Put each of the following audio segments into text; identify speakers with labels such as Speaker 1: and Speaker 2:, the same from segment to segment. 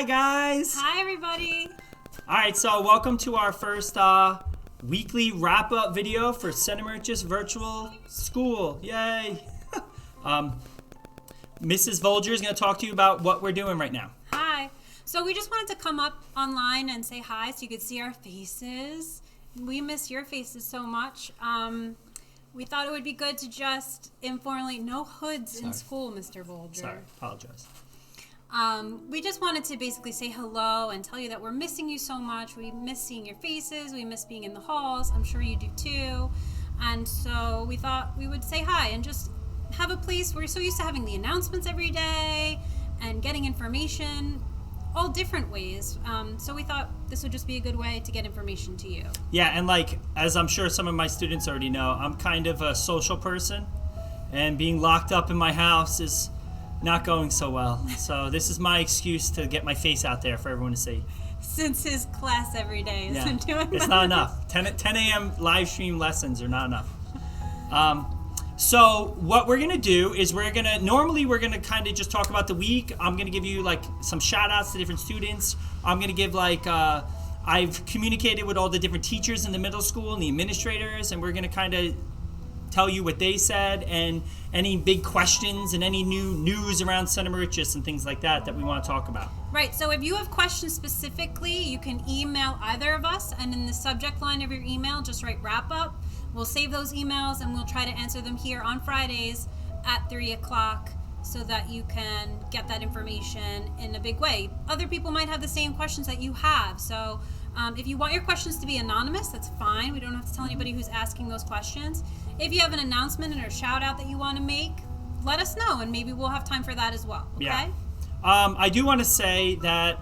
Speaker 1: Hi, guys.
Speaker 2: Hi, everybody.
Speaker 1: All right, so welcome to our first weekly wrap-up video for Centimerchus Virtual School. Yay. Mrs. Voelger is going to talk to you about what we're doing right now.
Speaker 2: Hi. So we just wanted to come up online and say hi so you could see our faces. We miss your faces so much. We thought it would be good to just informally, no hoods in school, Mr. Voelger.
Speaker 1: Sorry, apologize.
Speaker 2: We just wanted to basically say hello and tell you that we're missing you so much. We miss seeing your faces. We miss being in the halls. I'm sure you do too. And so we thought we would say hi and just have a place. We're so used to having the announcements every day and getting information all different ways. So we thought this would just be a good way to get information to you.
Speaker 1: Yeah, and like, as I'm sure some of my students already know, I'm kind of a social person, and being locked up in my house is not going so well. So this is my excuse to get my face out there for everyone to see.
Speaker 2: Since his class every day isn't doing that.
Speaker 1: It's not enough. 10 a.m. live stream lessons are not enough. So what we're gonna do is normally we're gonna kind of just talk about the week. I'm gonna give you like some shout outs to different students. I'm gonna give I've communicated with all the different teachers in the middle school and the administrators, and we're gonna kind of tell you what they said and any big questions and any new news around Centimerchus and things like that we want to talk about.
Speaker 2: Right, so if you have questions specifically, you can email either of us, and in the subject line of your email, just write wrap up. We'll save those emails and we'll try to answer them here on Fridays at 3 o'clock so that you can get that information in a big way. Other people might have the same questions that you have, so if you want your questions to be anonymous, that's fine. We don't have to tell anybody who's asking those questions. If you have an announcement or a shout out that you want to make, let us know and maybe we'll have time for that as well, okay?
Speaker 1: Yeah. I do want to say that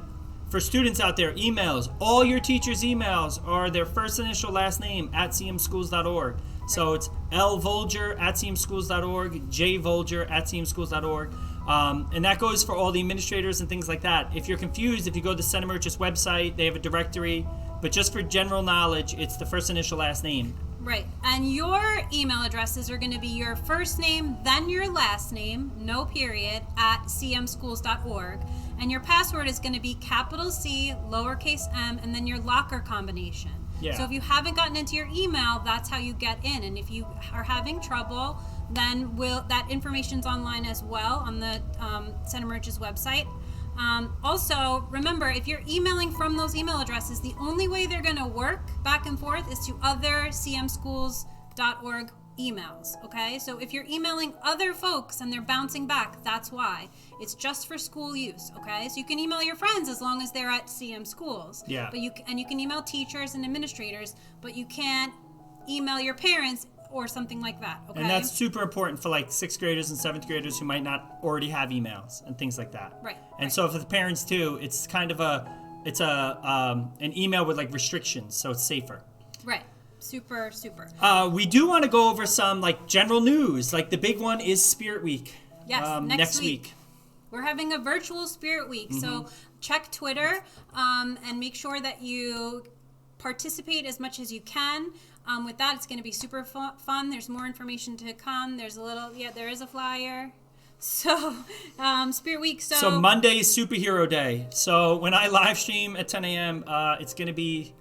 Speaker 1: for students out there, emails, all your teachers' emails are their first initial last name at cmschools.org. Right. So it's lvoelger at cmschools.org, jvoelger at cmschools.org. And that goes for all the administrators and things like that. If you're confused, if you go to the Centimerchus website, they have a directory. But just for general knowledge, it's the first initial last name.
Speaker 2: Right. And your email addresses are going to be your first name, then your last name, no period, at cmschools.org. And your password is going to be capital C, lowercase m, and then your locker combination.
Speaker 1: Yeah.
Speaker 2: So if you haven't gotten into your email, that's how you get in. And if you are having trouble, then that information's online as well on the Centimerchus website. Also, remember, if you're emailing from those email addresses, the only way they're going to work back and forth is to other cmschools.org emails, okay? So if you're emailing other folks and they're bouncing back, that's why. It's just for school use, okay? So you can email your friends as long as they're at CM Schools.
Speaker 1: Yeah.
Speaker 2: But you can email teachers and administrators, but you can't email your parents or something like that, okay?
Speaker 1: And that's super important for like 6th graders and 7th graders who might not already have emails and things like that.
Speaker 2: Right.
Speaker 1: And so for the parents too, it's kind of an email with like restrictions, so it's safer.
Speaker 2: Right. Super, super.
Speaker 1: We do want to go over some like general news. Like the big one is Spirit Week.
Speaker 2: Yes,
Speaker 1: next week.
Speaker 2: We're having a virtual Spirit Week, so check Twitter and make sure that you participate as much as you can. With that, it's going to be super fun. There's more information to come. There is a flyer. So, Spirit Week. So
Speaker 1: Monday is Superhero Day. So when I live stream at 10 a.m., it's going to be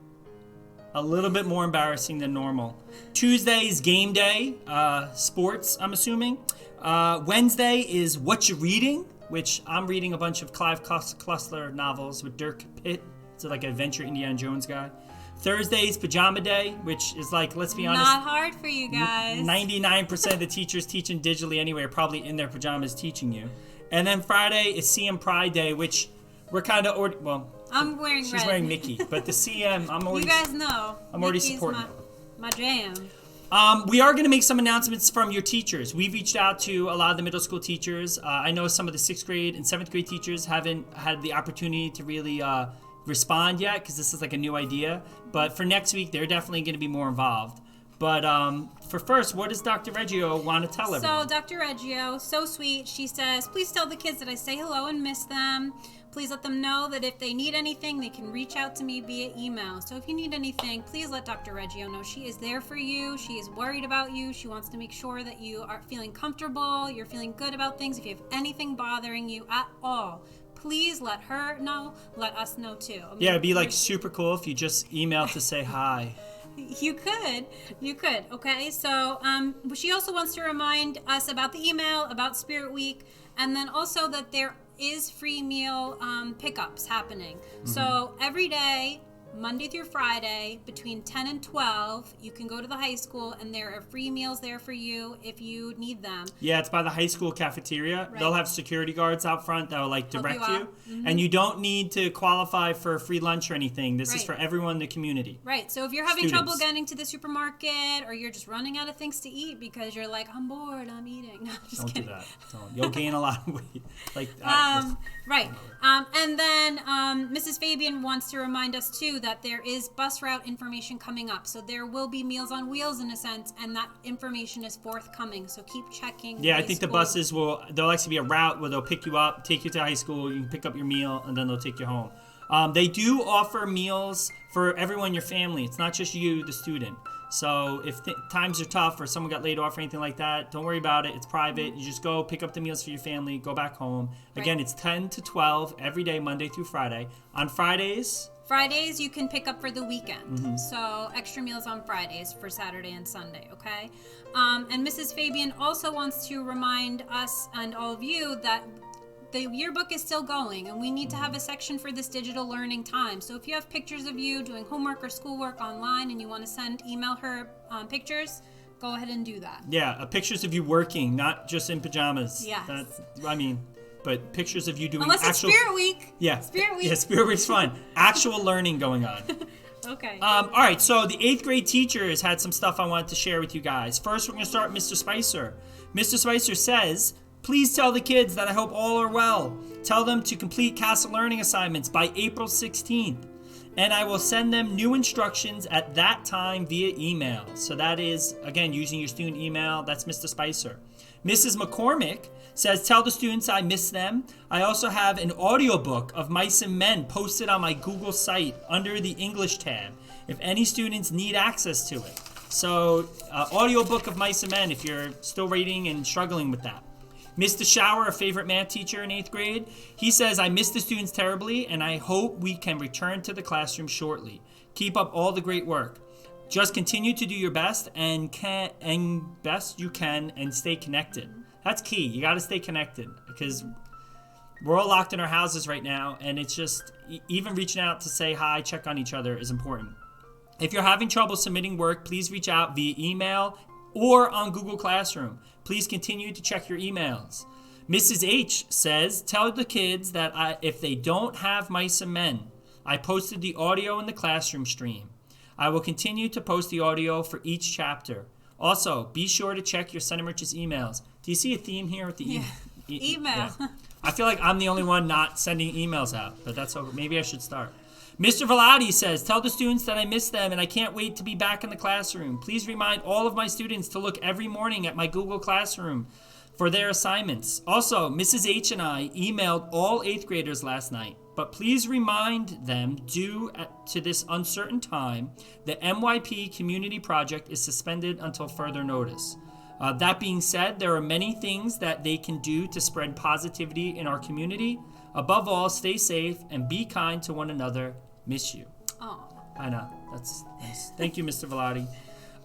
Speaker 1: a little bit more embarrassing than normal. Tuesday is Game Day, sports, I'm assuming. Wednesday is What You Reading, which I'm reading a bunch of Clive Cussler novels with Dirk Pitt. It's like an adventure Indiana Jones guy. Thursday is Pajama Day, which is like, let's be honest,
Speaker 2: not hard for you guys.
Speaker 1: 99% of the teachers teaching digitally anyway are probably in their pajamas teaching you. And then Friday is CM Pride Day, which we're kind of
Speaker 2: I'm wearing
Speaker 1: she's
Speaker 2: red.
Speaker 1: wearing Mickey, but the CM, I'm already.
Speaker 2: You guys know.
Speaker 1: I'm already
Speaker 2: Mickey's
Speaker 1: supporting
Speaker 2: my jam.
Speaker 1: We are going to make some announcements from your teachers. We've reached out to a lot of the middle school teachers. I know some of the 6th grade and 7th grade teachers haven't had the opportunity to really respond yet because this is like a new idea. But for next week, they're definitely going to be more involved. But for first, what does Dr. Reggio want to tell everyone?
Speaker 2: So Dr. Reggio, so sweet. She says, please tell the kids that I say hello and miss them. Please let them know that if they need anything, they can reach out to me via email. So if you need anything, please let Dr. Reggio know. She is there for you. She is worried about you. She wants to make sure that you are feeling comfortable, you're feeling good about things. If you have anything bothering you at all, please let her know. Let us know too. I mean,
Speaker 1: Yeah, it'd be like super cool if you just email to say hi.
Speaker 2: You could. Okay, so she also wants to remind us about the email, about Spirit Week, and then also that there is free meal pickups happening. So every day, Monday through Friday, between 10 and 12, you can go to the high school, and there are free meals there for you if you need them.
Speaker 1: Yeah, it's by the high school cafeteria.
Speaker 2: Right.
Speaker 1: They'll have security guards out front that will like direct
Speaker 2: you
Speaker 1: you.
Speaker 2: out. Mm-hmm.
Speaker 1: And you don't need to qualify for a free lunch or anything. This is
Speaker 2: Right.
Speaker 1: for everyone in the community.
Speaker 2: Right, so if you're having
Speaker 1: Students.
Speaker 2: trouble getting to the supermarket, or you're just running out of things to eat because you're like, I'm bored, I'm eating. No, just
Speaker 1: Don't
Speaker 2: kidding.
Speaker 1: do that. Don't. You'll gain a lot of weight.
Speaker 2: Right. And then Mrs. Fabian wants to remind us, too, that there is bus route information coming up. So there will be Meals on Wheels, in a sense, and that information is forthcoming. So keep checking.
Speaker 1: Yeah, I think the buses there'll actually be a route where they'll pick you up, take you to high school, you can pick up your meal, and then they'll take you home. They do offer meals for everyone in your family. It's not just you, the student. So if times are tough or someone got laid off or anything like that, don't worry about it. It's private. You just go pick up the meals for your family, go back home. Again, It's 10 to 12 every day, Monday through Friday. On Fridays,
Speaker 2: you can pick up for the weekend. So extra meals on Fridays for Saturday and Sunday, okay? And Mrs. Fabian also wants to remind us and all of you that the yearbook is still going, and we need to have a section for this digital learning time. So if you have pictures of you doing homework or schoolwork online and you want to email her pictures, go ahead and do that.
Speaker 1: Yeah, pictures of you working, not just in pajamas.
Speaker 2: Yes.
Speaker 1: But pictures of you doing
Speaker 2: Unless
Speaker 1: actual...
Speaker 2: it's Spirit Week.
Speaker 1: Yeah.
Speaker 2: Spirit Week.
Speaker 1: Yeah, Spirit Week's fine. Actual learning going on.
Speaker 2: Okay.
Speaker 1: All right, so the 8th grade teachers had some stuff I wanted to share with you guys. First, we're going to start with Mr. Spicer. Mr. Spicer says, please tell the kids that I hope all are well. Tell them to complete CASA learning assignments by April 16th. And I will send them new instructions at that time via email. So that is, again, using your student email. That's Mr. Spicer. Mrs. McCormick says, tell the students I miss them. I also have an audiobook of Mice and Men posted on my Google site under the English tab if any students need access to it. So, audiobook of Mice and Men if you're still reading and struggling with that. Mr. Shower, a favorite math teacher in 8th grade, he says, I miss the students terribly, and I hope we can return to the classroom shortly. Keep up all the great work. Just continue to do your best and best you can and stay connected. That's key. You got to stay connected because we're all locked in our houses right now, and it's just even reaching out to say hi, check on each other is important. If you're having trouble submitting work, please reach out via email or on Google Classroom. Please continue to check your emails. Mrs. H says, tell the kids that if they don't have Mice and Men, I posted the audio in the classroom stream. I will continue to post the audio for each chapter. Also, be sure to check your Center Merchants emails. Do you see a theme here with the
Speaker 2: email?
Speaker 1: Yeah. I feel like I'm the only one not sending emails out, but that's okay. Maybe I should start. Mr. Velati says, tell the students that I miss them and I can't wait to be back in the classroom. Please remind all of my students to look every morning at my Google Classroom for their assignments. Also, Mrs. H and I emailed all 8th graders last night, but please remind them due to this uncertain time, the MYP community project is suspended until further notice. That being said, there are many things that they can do to spread positivity in our community. Above all, stay safe and be kind to one another. Miss you.
Speaker 2: Oh.
Speaker 1: I know. That's nice. Thank you, Mr. Velati.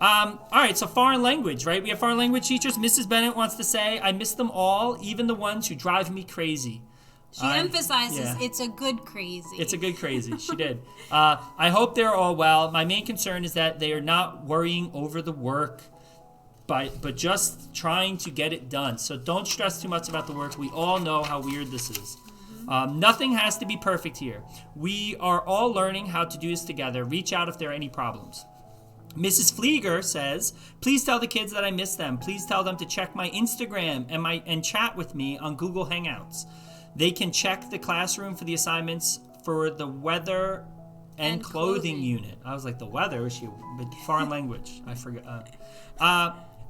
Speaker 1: All right, so foreign language, right? We have foreign language teachers. Mrs. Bennett wants to say, I miss them all, even the ones who drive me crazy.
Speaker 2: She emphasizes it's a good crazy.
Speaker 1: It's a good crazy. She did. I hope they're all well. My main concern is that they are not worrying over the work, but just trying to get it done. So don't stress too much about the work. We all know how weird this is. Nothing has to be perfect here. We are all learning how to do this together. Reach out if there are any problems. Mrs. Flieger says, please tell the kids that I miss them. Please tell them to check my Instagram and chat with me on Google Hangouts. They can check the classroom for the assignments for the weather and clothing unit. I was like, the weather? Foreign language. I forgot.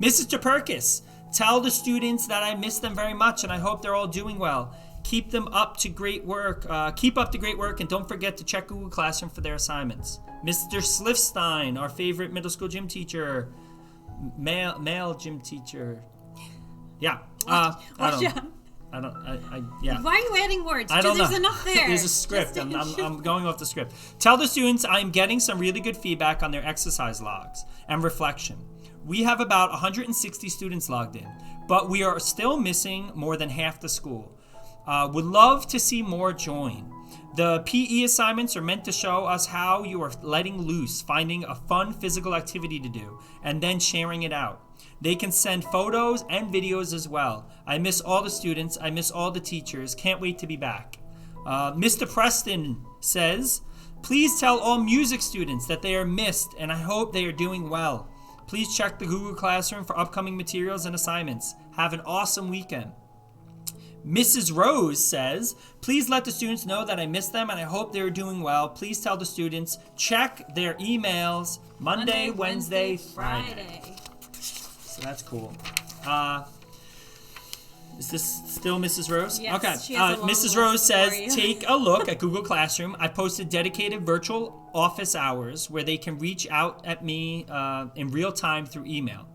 Speaker 1: Mrs. Toperkis, tell the students that I miss them very much and I hope they're all doing well. Keep up the great work, and don't forget to check Google Classroom for their assignments. Mr. Slifstein, our favorite middle school gym teacher, male gym teacher. Yeah. I Yeah.
Speaker 2: Why are you adding words?
Speaker 1: I don't
Speaker 2: There's
Speaker 1: know.
Speaker 2: enough there.
Speaker 1: There's a script. I'm going off the script. Tell the students I'm getting some really good feedback on their exercise logs and reflection. We have about 160 students logged in, but we are still missing more than half the school. Would love to see more join. The PE assignments are meant to show us how you are letting loose, finding a fun physical activity to do, and then sharing it out. They can send photos and videos as well. I miss all the students. I miss all the teachers. Can't wait to be back. Mr. Preston says, please tell all music students that they are missed, and I hope they are doing well. Please check the Google Classroom for upcoming materials and assignments. Have an awesome weekend. Mrs. Rose says, please let the students know that I miss them and I hope they're doing well. Please tell the students, check their emails Monday, Wednesday, Friday. So that's cool. Is this still Mrs. Rose?
Speaker 2: Yes,
Speaker 1: okay.
Speaker 2: she has a long
Speaker 1: Mrs. Rose
Speaker 2: list
Speaker 1: says,
Speaker 2: for you.
Speaker 1: take a look at Google Classroom. I posted dedicated virtual office hours where they can reach out at me in real time through email,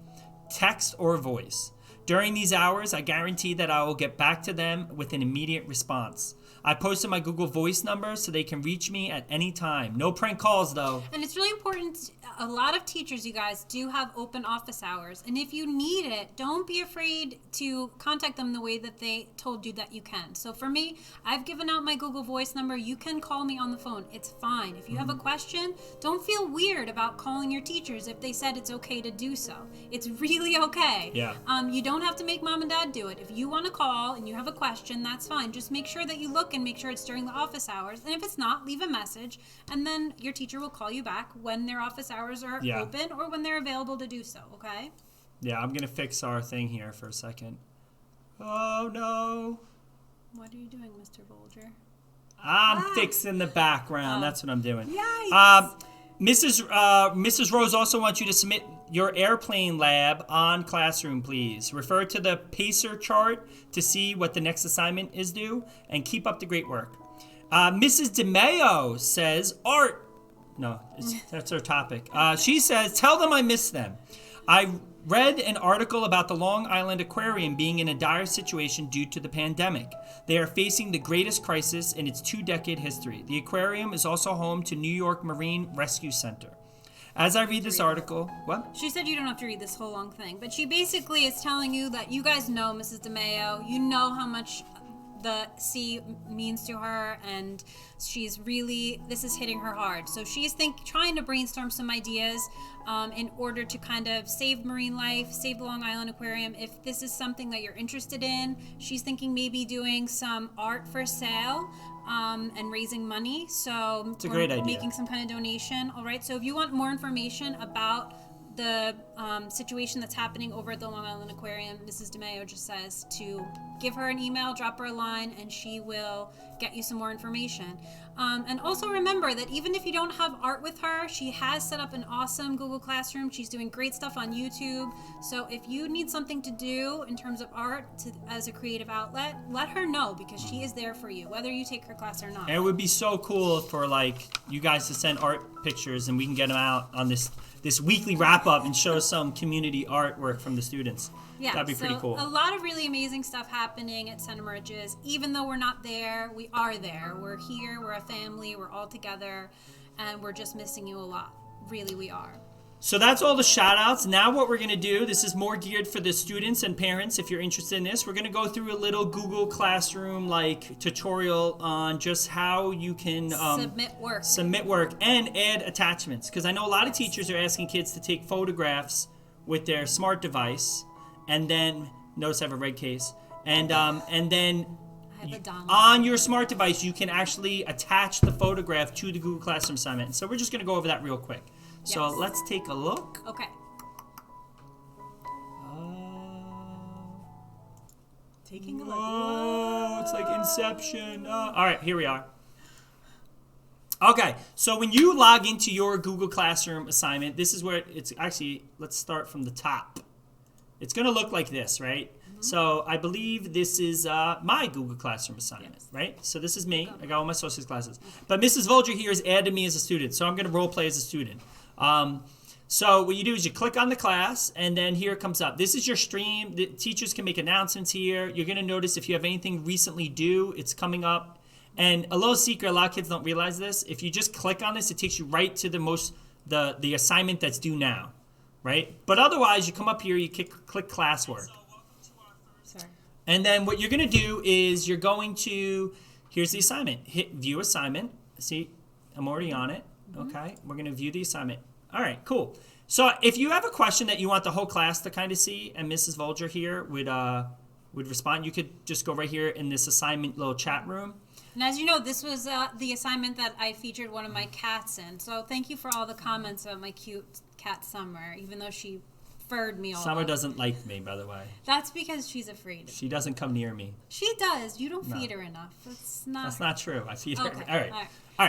Speaker 1: text, or voice. During these hours, I guarantee that I will get back to them with an immediate response. I posted my Google Voice number so they can reach me at any time. No prank calls, though.
Speaker 2: And it's really important. A lot of teachers, you guys, do have open office hours. And if you need it, don't be afraid to contact them the way that they told you that you can. So for me, I've given out my Google Voice number. You can call me on the phone. It's fine. If you have a question, don't feel weird about calling your teachers if they said it's okay to do so. It's really okay.
Speaker 1: Yeah.
Speaker 2: You don't have to make mom and dad do it. If you want to call and you have a question, that's fine. Just make sure that you look and make sure it's during the office hours. And if it's not, leave a message. And then your teacher will call you back when their office hours are open or when they're available to do so, okay?
Speaker 1: Yeah, I'm going to fix our thing here for a second. Oh, no.
Speaker 2: What are you doing, Mr. Voelger?
Speaker 1: I'm fixing the background. That's what I'm doing.
Speaker 2: Yikes.
Speaker 1: Mrs. Rose also wants you to submit your airplane lab on Classroom, please. Refer to the PACER chart to see what the next assignment is due, and keep up the great work. Mrs. DeMayo says, art. No, that's her topic. She says, tell them I miss them. I read an article about the Long Island Aquarium being in a dire situation due to the pandemic. They are facing the greatest crisis in its 2-decade history. The aquarium is also home to New York Marine Rescue Center. As I read this article, what?
Speaker 2: She said you don't have to read this whole long thing, but she basically is telling you that you guys know Mrs. DeMayo. You know how much the sea means to her, and she's really, this is hitting her hard. So she's trying to brainstorm some ideas in order to kind of save marine life, save the Long Island Aquarium. If this is something that you're interested in, she's thinking maybe doing some art for sale and raising money. So
Speaker 1: it's a great idea.
Speaker 2: Making some kind of donation. All right. So if you want more information about the situation that's happening over at the Long Island Aquarium, Mrs. DeMayo just says to give her an email, drop her a line, and she will get you some more information. And also remember that even if you don't have art with her, she has set up an awesome Google Classroom. She's doing great stuff on YouTube. So if you need something to do in terms of art as a creative outlet, let her know, because she is there for you, whether you take her class or not.
Speaker 1: And it would be so cool for you guys to send art pictures, and we can get them out on this weekly wrap-up and show some community artwork from the students.
Speaker 2: Yeah,
Speaker 1: that'd be pretty cool.
Speaker 2: A lot of really amazing stuff happening at Center Ridges. Even though we're not there, we are there. We're here, we're a family, we're all together, and we're just missing you a lot. Really, we are.
Speaker 1: So that's all the shout-outs. Now what we're going to do, this is more geared for the students and parents if you're interested in this. We're going to go through a little Google Classroom tutorial on just how you can submit work and add attachments. Because I know a lot of teachers are asking kids to take photographs with their smart device, and then, notice I have a red case, and then on your smart device you can actually attach the photograph to the Google Classroom assignment. So we're just going to go over that real quick. So let's take a look.
Speaker 2: Okay. Taking a look.
Speaker 1: Oh, it's like Inception. All right, here we are. Okay, so when you log into your Google Classroom assignment, this is where it's actually, let's start from the top. It's going to look like this, right? Mm-hmm. So I believe this is my Google Classroom assignment, right? So this is me. I got all my social classes. But Mrs. Voelger here has added me as a student, so I'm going to role play as a student. So what you do is you click on the class, and then here it comes up. This is your stream. The teachers can make announcements here. You're going to notice if you have anything recently due, it's coming up. And a little secret, a lot of kids don't realize this. If you just click on this, it takes you right to the assignment that's due now, right? But otherwise, you come up here, you click classwork.
Speaker 2: Sorry.
Speaker 1: And then what you're going to do is you're going to, here's the assignment. Hit view assignment. See, I'm already on it. Okay, we're going to view the assignment. All right, cool. So if you have a question that you want the whole class to kind of see, and Mrs. Voelger here would respond, you could just go right here in this assignment little chat room.
Speaker 2: And as you know, this was the assignment that I featured one of my cats in. So thank you for all the comments about my cute cat Summer, even though she furred me all
Speaker 1: Summer
Speaker 2: up.
Speaker 1: doesn't like me, by the way.
Speaker 2: That's because she's afraid.
Speaker 1: She doesn't come near me.
Speaker 2: She does. You don't feed her enough. That's not
Speaker 1: true. I feed her.
Speaker 2: Okay.
Speaker 1: All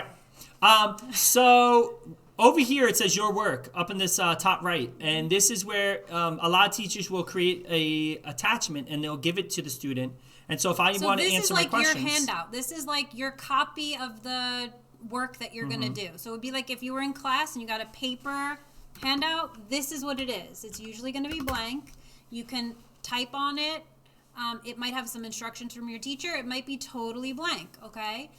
Speaker 1: right. So over here it says your work up in this top right, and this is where a lot of teachers will create a attachment and they'll give it to the student. And so if I want to answer my questions,
Speaker 2: this is like your handout. This is like your copy of the work that you're going to do. So it would be like if you were in class and you got a paper handout, this is what it is. It's usually going to be blank. You can type on it. It might have some instructions from your teacher. It might be totally blank, okay?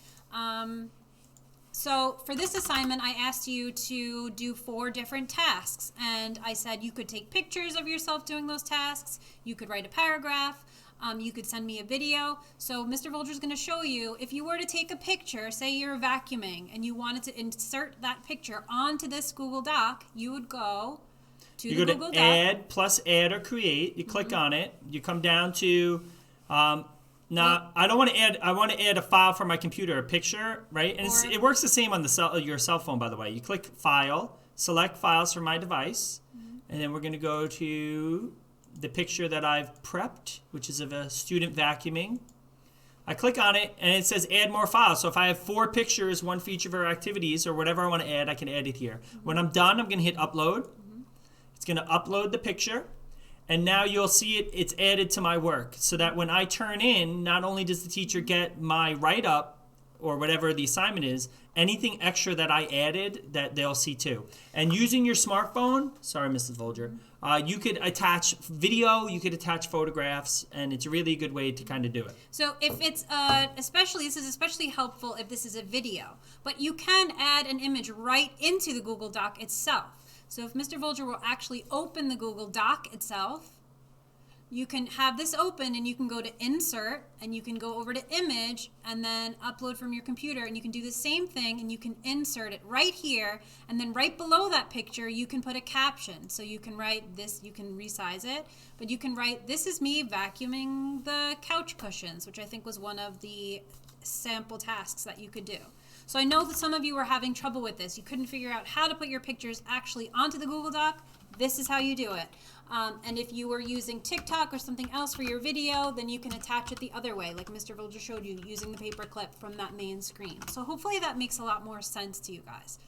Speaker 2: So for this assignment, I asked you to do 4 different tasks. And I said you could take pictures of yourself doing those tasks. You could write a paragraph. You could send me a video. So Mr. Voelger is going to show you, if you were to take a picture, say you're vacuuming, and you wanted to insert that picture onto this Google Doc, you would go to the Google Doc.
Speaker 1: Add, plus add or create. You click on it. You come down to, I don't want to add, I want to add a file from my computer, a picture, right? And it works the same on your cell phone, by the way. You click File, select Files from my device, and then we're going to go to the picture that I've prepped, which is of a student vacuuming. I click on it, and it says add more files. So if I have 4 pictures, one for each of our activities, or whatever I want to add, I can add it here. When I'm done, I'm going to hit upload. It's going to upload the picture, and now you'll see it's added to my work, so that when I turn in, not only does the teacher get my write-up, or whatever the assignment is, anything extra that I added, that they'll see too. And using your smartphone, sorry, Mrs. Voelger, you could attach video, you could attach photographs, and it's a really good way to kind of do it.
Speaker 2: So if it's, this is especially helpful if this is a video, but you can add an image right into the Google Doc itself. So if Mr. Voelger will actually open the Google Doc itself, you can have this open and you can go to insert and you can go over to image and then upload from your computer, and you can do the same thing and you can insert it right here, and then right below that picture you can put a caption. So you can write this, you can resize it, but you can write, "This is me vacuuming the couch cushions," which I think was one of the sample tasks that you could do. So I know that some of you were having trouble with this. You couldn't figure out how to put your pictures actually onto the Google Doc. This is how you do it. And if you were using TikTok or something else for your video, then you can attach it the other way, like Mr. Voelger showed you, using the paper clip from that main screen. So hopefully that makes a lot more sense to you guys.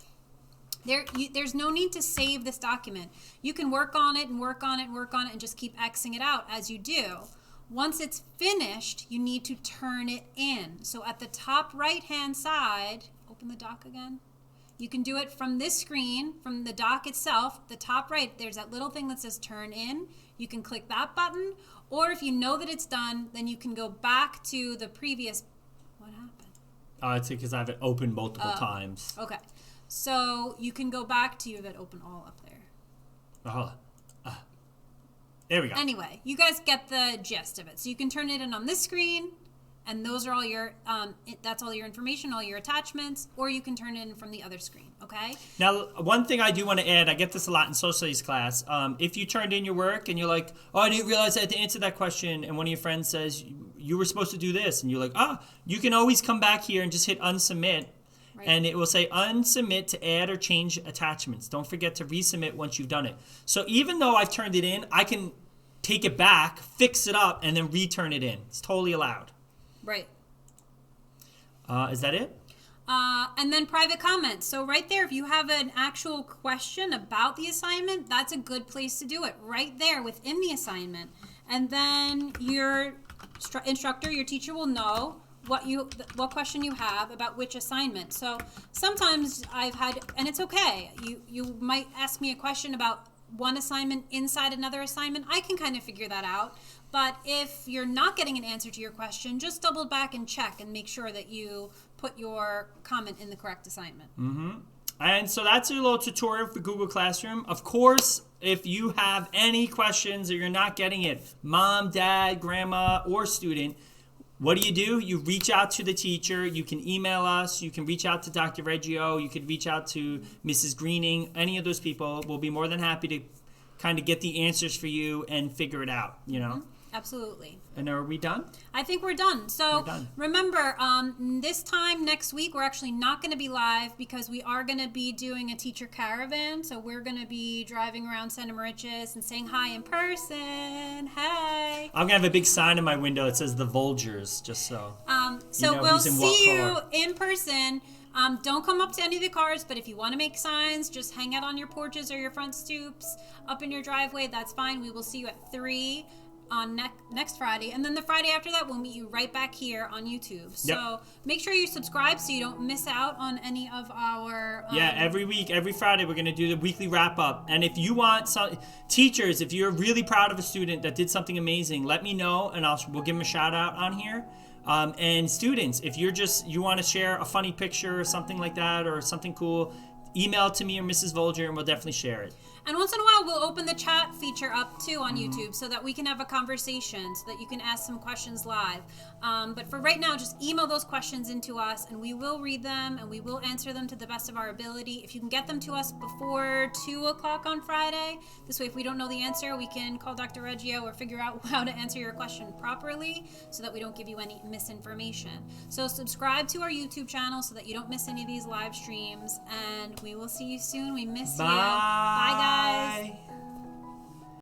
Speaker 2: There's no need to save this document. You can work on it and work on it and work on it and just keep Xing it out as you do. Once it's finished, you need to turn it in. So at the top right-hand side, open the doc again. You can do it from this screen, from the doc itself, the top right, there's that little thing that says turn in. You can click that button, or if you know that it's done, then you can go back to the previous, what happened?
Speaker 1: It's because I have it opened multiple times.
Speaker 2: Okay, so you can go back to, you have it open all up there.
Speaker 1: There we go.
Speaker 2: Anyway, you guys get the gist of it. So you can turn it in on this screen, and those are all your, that's all your information, all your attachments, or you can turn it in from the other screen, okay?
Speaker 1: Now, one thing I do want to add, I get this a lot in social studies class. If you turned in your work and you're like, "Oh, I didn't realize I had to answer that question," and one of your friends says, "You were supposed to do this," and you're like, you can always come back here and just hit unsubmit, right. And it will say unsubmit to add or change attachments. Don't forget to resubmit once you've done it. So even though I've turned it in, I can take it back, fix it up, and then return it in. It's totally allowed.
Speaker 2: Right.
Speaker 1: Is that it?
Speaker 2: And then private comments. So right there, if you have an actual question about the assignment, that's a good place to do it, right there within the assignment. And then your instructor, your teacher will know what question you have about which assignment. So sometimes I've had, and it's okay. You might ask me a question about one assignment inside another assignment. I can kind of figure that out. But if you're not getting an answer to your question, just double back and check and make sure that you put your comment in the correct assignment.
Speaker 1: And so that's a little tutorial for Google Classroom. Of course, if you have any questions or you're not getting it, mom, dad, grandma, or student, what do? You reach out to the teacher. You can email us. You can reach out to Dr. Reggio. You could reach out to Mrs. Greening. Any of those people will be more than happy to kind of get the answers for you and figure it out, you know?
Speaker 2: Absolutely.
Speaker 1: And are we done?
Speaker 2: I think we're done. So
Speaker 1: We're done.
Speaker 2: remember, this time next week, we're actually not going to be live because we are going to be doing a teacher caravan. So we're going to be driving around Santa Mauritius and saying hi in person. Hey.
Speaker 1: I'm going to have a big sign in my window that says the Voelgers, just so.
Speaker 2: So
Speaker 1: You know
Speaker 2: we'll
Speaker 1: who's in what
Speaker 2: see you
Speaker 1: car.
Speaker 2: in person. Don't come up to any of the cars, but if you want to make signs, just hang out on your porches or your front stoops, up in your driveway. That's fine. We will see you at 3 on next Friday, and then the Friday after that we'll meet you right back here on YouTube. So make sure you subscribe so you don't miss out on any of our
Speaker 1: every week, every Friday, we're going to do the weekly wrap up. And if you want some teachers, if you're really proud of a student that did something amazing, let me know and we'll give them a shout out on here. And students, if you want to share a funny picture or something like that or something cool, email it to me or Mrs. Voelger and we'll definitely share it.
Speaker 2: And once in a while, we'll open the chat feature up too on YouTube so that we can have a conversation, so that you can ask some questions live. But for right now, just email those questions into us and we will read them and we will answer them to the best of our ability. If you can get them to us before 2 o'clock on Friday, this way if we don't know the answer, we can call Dr. Reggio or figure out how to answer your question properly so that we don't give you any misinformation. So subscribe to our YouTube channel so that you don't miss any of these live streams, and we will see you soon. We miss you. Bye, guys.